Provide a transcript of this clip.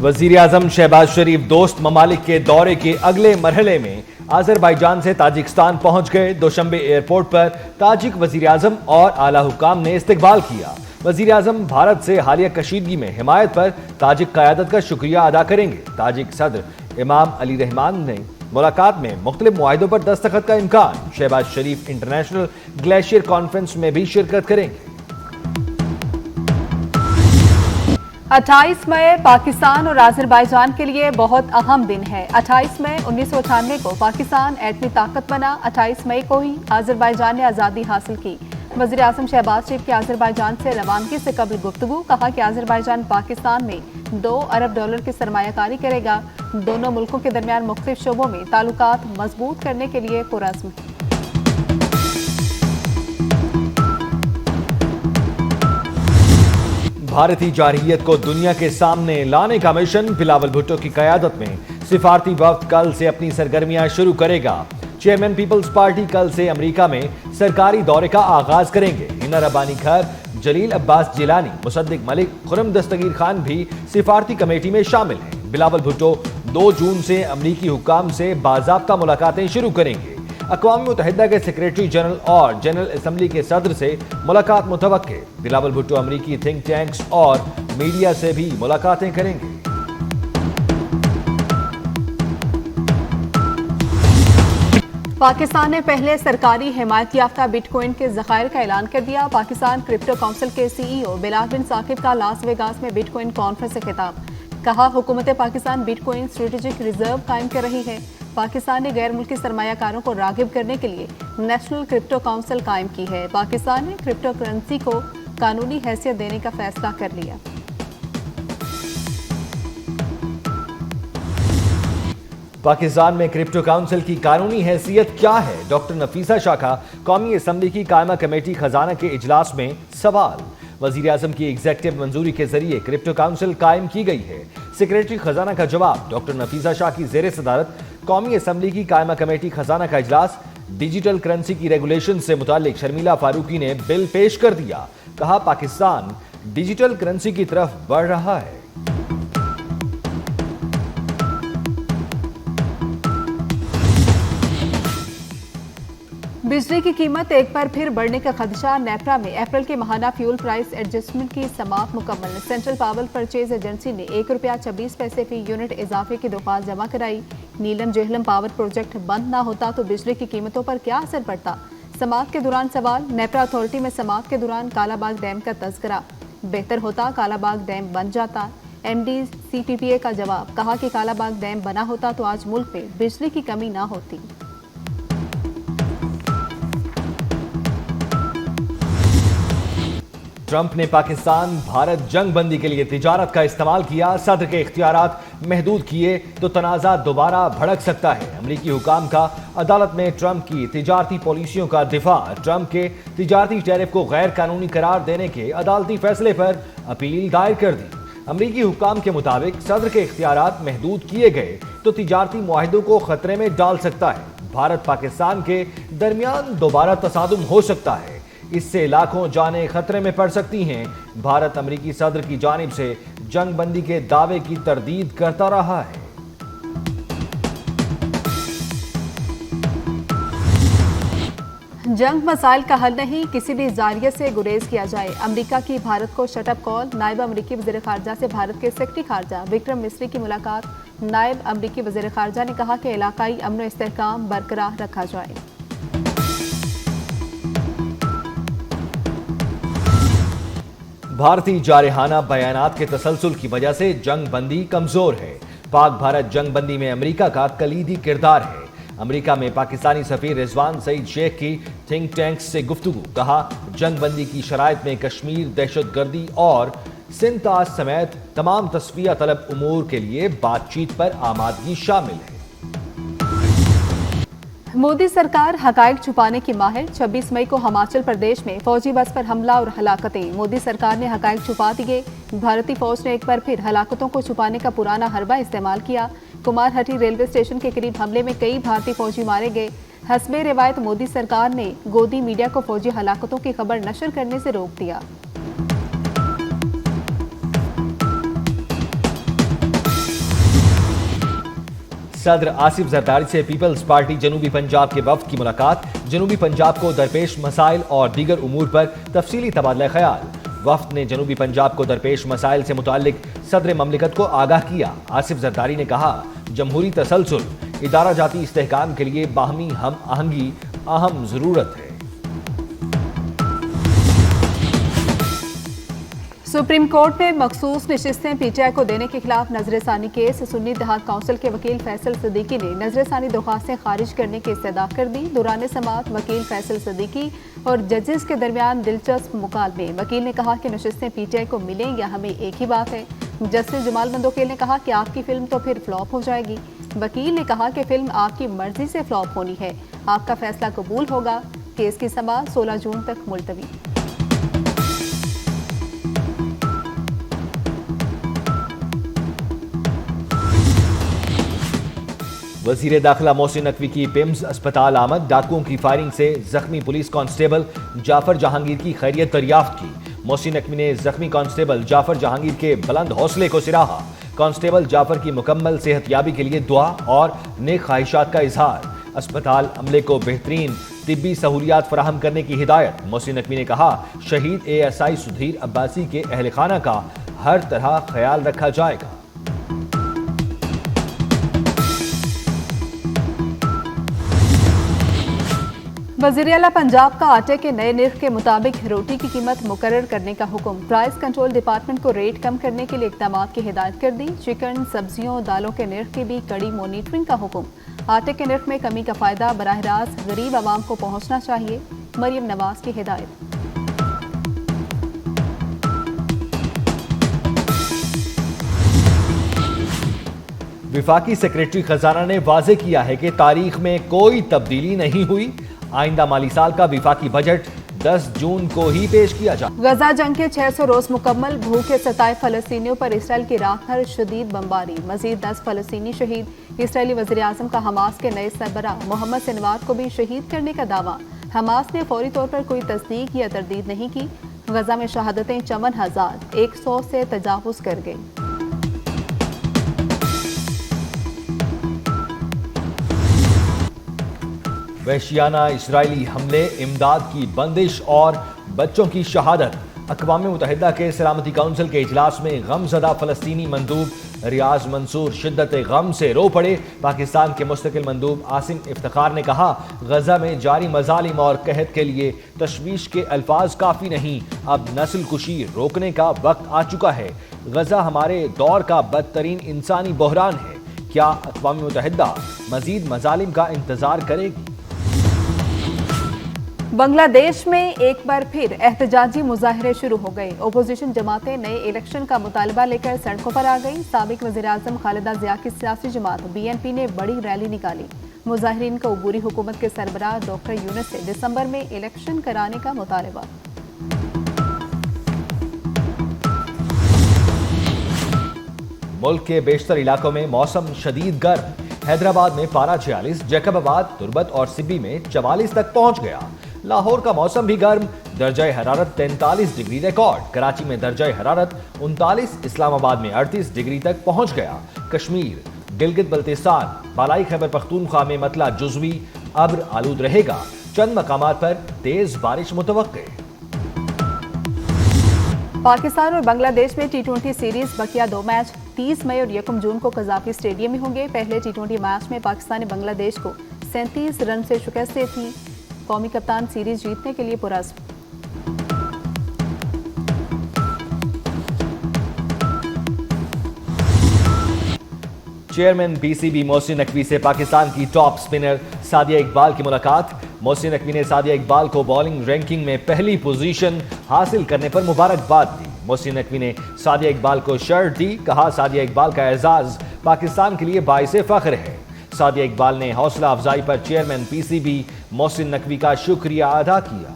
وزیر اعظم شہباز شریف دوست ممالک کے دورے کے اگلے مرحلے میں آذربائیجان سے تاجکستان پہنچ گئے۔ دوشنبے ایئرپورٹ پر تاجک وزیر اعظم اور اعلیٰ حکام نے استقبال کیا۔ وزیر اعظم بھارت سے حالیہ کشیدگی میں حمایت پر تاجک قیادت کا شکریہ ادا کریں گے۔ تاجک صدر امام علی رحمان نے ملاقات میں مختلف معاہدوں پر دستخط کا امکان۔ شہباز شریف انٹرنیشنل گلیشیئر کانفرنس میں بھی شرکت کریں گے۔ 28 مئی پاکستان اور آذربائیجان کے لیے بہت اہم دن ہے۔ 28 مئی 1998 کو پاکستان ایٹمی طاقت بنا۔ 28 مئی کو ہی آذربائیجان نے آزادی حاصل کی۔ وزیر اعظم شہباز شریف کی آذربائیجان سے روانگی سے قبل گفتگو، کہا کہ آذربائیجان پاکستان میں $2 ارب کی سرمایہ کاری کرے گا۔ دونوں ملکوں کے درمیان مختلف شعبوں میں تعلقات مضبوط کرنے کے لیے پرعزم ہے۔ بھارتی جارحیت کو دنیا کے سامنے لانے کا مشن، بلاول بھٹو کی قیادت میں سفارتی وفد کل سے اپنی سرگرمیاں شروع کرے گا۔ چیئرمین پیپلز پارٹی کل سے امریکہ میں سرکاری دورے کا آغاز کریں گے۔ ہنا ربانی کھر، جلیل عباس جیلانی، مصدق ملک، خرم دستگیر خان بھی سفارتی کمیٹی میں شامل ہیں۔ بلاول بھٹو 2 جون سے امریکی حکام سے باضابطہ ملاقاتیں شروع کریں گے۔ اقوام متحدہ کے سیکریٹری جنرل اور جنرل اسمبلی کے صدر سے ملاقات متوقع۔ بلاول بھٹو امریکی تھنک ٹینکس اور میڈیا سے بھی ملاقاتیں کریں گے۔ پاکستان نے پہلے سرکاری حمایت یافتہ بٹ کوائن کے ذخائر کا اعلان کر دیا۔ پاکستان کرپٹو کونسل کے CEO بلال بن ثاقب کا لاس ویگاس میں بٹ کوائن کانفرنس سے خطاب، کہا حکومت Pakistan but coin strategic reserve قائم کر رہی ہے۔ پاکستان نے غیر ملکی سرمایہ کاروں کو راغب کرنے کے لیے نیشنل کرپٹو کونسل قائم کی ہے۔ پاکستان نے کرپٹو کرنسی کو قانونی حیثیت دینے کا فیصلہ کر لیا۔ پاکستان میں کرپٹو کونسل کی قانونی حیثیت کیا ہے؟ ڈاکٹر نفیسہ شاہ کا قومی اسمبلی کی قائمہ کمیٹی خزانہ کے اجلاس میں سوال۔ وزیر اعظم کی ایگزیکٹو منظوری کے ذریعے کرپٹو کونسل قائم کی گئی ہے۔ سیکریٹری خزانہ کا جواب۔ ڈاکٹر نفیسہ شاہ کی زیر صدارت قومی اسمبلی کی قائمہ کمیٹی خزانہ کا اجلاس۔ ڈیجیٹل کرنسی کی ریگولیشن سے متعلق شرمیلا فاروقی نے بل پیش کر دیا، کہا پاکستان ڈیجیٹل کرنسی کی طرف بڑھ رہا ہے۔ بجلی کی قیمت ایک بار پھر بڑھنے کا خدشہ۔ نیپرا میں اپریل کے ماہانہ فیول پرائس ایڈجسٹمنٹ کی سماعت مکمل۔ سینٹرل پاور پرچیز ایجنسی نے $1.26 فی یونٹ اضافے کی درخواست جمع کرائی۔ نیلم جہلم پاور پروجیکٹ بند نہ ہوتا تو بجلی کی قیمتوں پر کیا اثر پڑتا؟ سماعت کے دوران سوال۔ نیپرا اتھارٹی میں سماعت کے دوران کالا باغ ڈیم کا تذکرہ، بہتر ہوتا کالا باغ ڈیم بن جاتا۔ MD CPPA کا جواب، کہا کہ کالا باغ ڈیم بنا ہوتا تو آج ملک میں بجلی کی کمی نہ ہوتی۔ ٹرمپ نے پاکستان بھارت جنگ بندی کے لیے تجارت کا استعمال کیا، صدر کے اختیارات محدود کیے تو تنازع دوبارہ بھڑک سکتا ہے۔ امریکی حکام کا عدالت میں ٹرمپ کی تجارتی پالیسیوں کا دفاع۔ ٹرمپ کے تجارتی ٹیرف کو غیر قانونی قرار دینے کے عدالتی فیصلے پر اپیل دائر کر دی۔ امریکی حکام کے مطابق صدر کے اختیارات محدود کیے گئے تو تجارتی معاہدوں کو خطرے میں ڈال سکتا ہے۔ بھارت پاکستان کے درمیان دوبارہ تصادم ہو سکتا ہے، اس سے لاکھوں جانیں خطرے میں پڑ سکتی ہیں۔ بھارت امریکی صدر کی جانب سے جنگ بندی کے دعوے کی تردید کرتا رہا ہے۔ جنگ مسائل کا حل نہیں، کسی بھی ذریعے سے گریز کیا جائے۔ امریکہ کی بھارت کو شٹ اپ کال۔ نائب امریکی وزیر خارجہ سے بھارت کے سیکرٹری خارجہ وکرم مسری کی ملاقات۔ نائب امریکی وزیر خارجہ نے کہا کہ علاقائی امن و استحکام برقرار رکھا جائے۔ بھارتی جارحانہ بیانات کے تسلسل کی وجہ سے جنگ بندی کمزور ہے۔ پاک بھارت جنگ بندی میں امریکہ کا کلیدی کردار ہے۔ امریکہ میں پاکستانی سفیر رضوان سعید شیخ کی تھنک ٹینکس سے گفتگو، کہا جنگ بندی کی شرائط میں کشمیر، دہشت گردی اور سنتاس سمیت تمام تصفیہ طلب امور کے لیے بات چیت پر آمادگی شامل ہے۔ مودی سرکار حقائق چھپانے کی ماہر۔ 26 مئی کو ہماچل پردیش میں فوجی بس پر حملہ اور ہلاکتیں۔ مودی سرکار نے حقائق چھپا دیے۔ بھارتی فوج نے ایک بار پھر ہلاکتوں کو چھپانے کا پرانا حربہ استعمال کیا۔ کمار ہٹی ریلوے اسٹیشن کے قریب حملے میں کئی بھارتی فوجی مارے گئے۔ حسب روایت مودی سرکار نے گودی میڈیا کو فوجی ہلاکتوں کی خبر نشر کرنے سے روک دیا۔ صدر آصف زرداری سے پیپلز پارٹی جنوبی پنجاب کے وفد کی ملاقات، جنوبی پنجاب کو درپیش مسائل اور دیگر امور پر تفصیلی تبادلہ خیال۔ وفد نے جنوبی پنجاب کو درپیش مسائل سے متعلق صدر مملکت کو آگاہ کیا۔ آصف زرداری نے کہا، جمہوری تسلسل، ادارہ جاتی استحکام کے لیے باہمی ہم آہنگی اہم ضرورت ہے۔ سپریم کورٹ میں مخصوص نشستیں پی ٹی آئی کو دینے کے خلاف نظر ثانی کیس، سنی اتحاد کونسل کے وکیل فیصل صدیقی نے نظر ثانی درخواستیں خارج کرنے کی استدعا کر دی۔ دوران سماعت وکیل فیصل صدیقی اور ججز کے درمیان دلچسپ مکالمے۔ وکیل نے کہا کہ نشستیں پی ٹی آئی کو ملیں یا ہمیں ایک ہی بات ہے۔ جسٹس جمال مندوکیل نے کہا کہ آپ کی فلم تو پھر فلاپ ہو جائے گی۔ وکیل نے کہا کہ فلم آپ کی مرضی سے فلاپ ہونی ہے، آپ کا فیصلہ قبول ہوگا۔ کیس کی سماعت 16 جون تک ملتوی۔ وزیر داخلہ محسن نقوی کی پیمز اسپتال آمد، ڈاکوؤں کی فائرنگ سے زخمی پولیس کانسٹیبل جعفر جہانگیر کی خیریت دریافت کی۔ محسن نقوی نے زخمی کانسٹیبل جعفر جہانگیر کے بلند حوصلے کو سراہا۔ کانسٹیبل جعفر کی مکمل صحت یابی کے لیے دعا اور نیک خواہشات کا اظہار۔ اسپتال عملے کو بہترین طبی سہولیات فراہم کرنے کی ہدایت۔ محسن نقوی نے کہا، شہید A S I Sudheer Abbasi کے اہل خانہ کا ہر طرح خیال رکھا جائے گا۔ وزیراعلیٰ پنجاب کا آٹے کے نئے نرخ کے مطابق روٹی کی قیمت مقرر کرنے کا حکم۔ پرائس کنٹرول ڈپارٹمنٹ کو ریٹ کم کرنے کے لیے اقدامات کی ہدایت کر دی۔ چکن، سبزیوں، دالوں کے نرخ کی بھی کڑی مانیٹرنگ کا حکم۔ آٹے کے نرخ میں کمی کا فائدہ براہ راست غریب عوام کو پہنچنا چاہیے، مریم نواز کی ہدایت۔ وفاقی سیکریٹری خزانہ نے واضح کیا ہے کہ تاریخ میں کوئی تبدیلی نہیں ہوئی، آئندہ مالی سال کا وفاقی بجٹ 10 جون کو ہی پیش کیا جائے۔ غزہ جنگ کے 600 روز مکمل، بھوکے ستائے فلسطینیوں پر اسرائیل کی رات بھر شدید بمباری، مزید 10 فلسطینی شہید۔ اسرائیلی وزیراعظم کا حماس کے نئے سربراہ محمد سنوار کو بھی شہید کرنے کا دعویٰ۔ حماس نے فوری طور پر کوئی تصدیق یا تردید نہیں کی۔ غزہ میں شہادتیں 54,100 سے تجاوز کر گئیں۔ وحشیانہ اسرائیلی حملے، امداد کی بندش اور بچوں کی شہادت۔ اقوام متحدہ کے سلامتی کونسل کے اجلاس میں غم زدہ فلسطینی مندوب ریاض منصور شدت غم سے رو پڑے۔ پاکستان کے مستقل مندوب عاصم افتخار نے کہا، غزہ میں جاری مظالم اور قحط کے لیے تشویش کے الفاظ کافی نہیں، اب نسل کشی روکنے کا وقت آ چکا ہے۔ غزہ ہمارے دور کا بدترین انسانی بحران ہے۔ کیا اقوام متحدہ مزید مظالم کا انتظار کرے گی؟ بنگلہ دیش میں ایک بار پھر احتجاجی مظاہرے شروع ہو گئے۔ اپوزیشن جماعتیں نئے الیکشن کا مطالبہ لے کر سڑکوں پر آ گئیں۔ سابق وزیراعظم خالدہ ضیاء کی سیاسی جماعت BNP نے بڑی ریلی نکالی۔ مظاہرین کا عبوری حکومت کے سربراہ ڈاکٹر یونس سے دسمبر میں الیکشن کرانے کا مطالبہ۔ ملک کے بیشتر علاقوں میں موسم شدید گرم، حیدرآباد میں پارہ 46، جیکب آباد، تربت اور سبی میں 44 تک پہنچ گیا۔ لاہور کا موسم بھی گرم، درجہ حرارت 43 ڈگری ریکارڈ، کراچی میں درجہ حرارت 39، اسلام آباد میں 38 ڈگری تک پہنچ گیا۔ کشمیر، گلگت بلتستان، بالائی خیبر پختونخوا میں مطلع جزوی ابر آلود رہے گا، چند مقامات پر تیز بارش متوقع۔ پاکستان اور بنگلہ دیش میں T20 سیریز بقیہ 2 میچ 30 مئی اور 1 جون کو قذافی اسٹیڈیم میں ہوں گے۔ پہلے T20 میچ میں پاکستان نے بنگلہ دیش کو 37 رن سے شکست دی تھی۔ قومی کپتان سیریز جیتنے کے لیے پرعزم۔ چیئرمین PCB محسن نقوی سے پاکستان کی ٹاپ سپنر سعدیہ اقبال کی ملاقات۔ محسن نقوی نے سعدیہ اقبال کو بالنگ رینکنگ میں پہلی پوزیشن حاصل کرنے پر مبارکباد دی۔ محسن نقوی نے سعدیہ اقبال کو شرٹ دی، کہا سعدیہ اقبال کا اعزاز پاکستان کے لیے باعث فخر ہے۔ سعدیہ اقبال نے حوصلہ افزائی پر چیئرمین PCB محسن نقوی کا شکریہ ادا کیا۔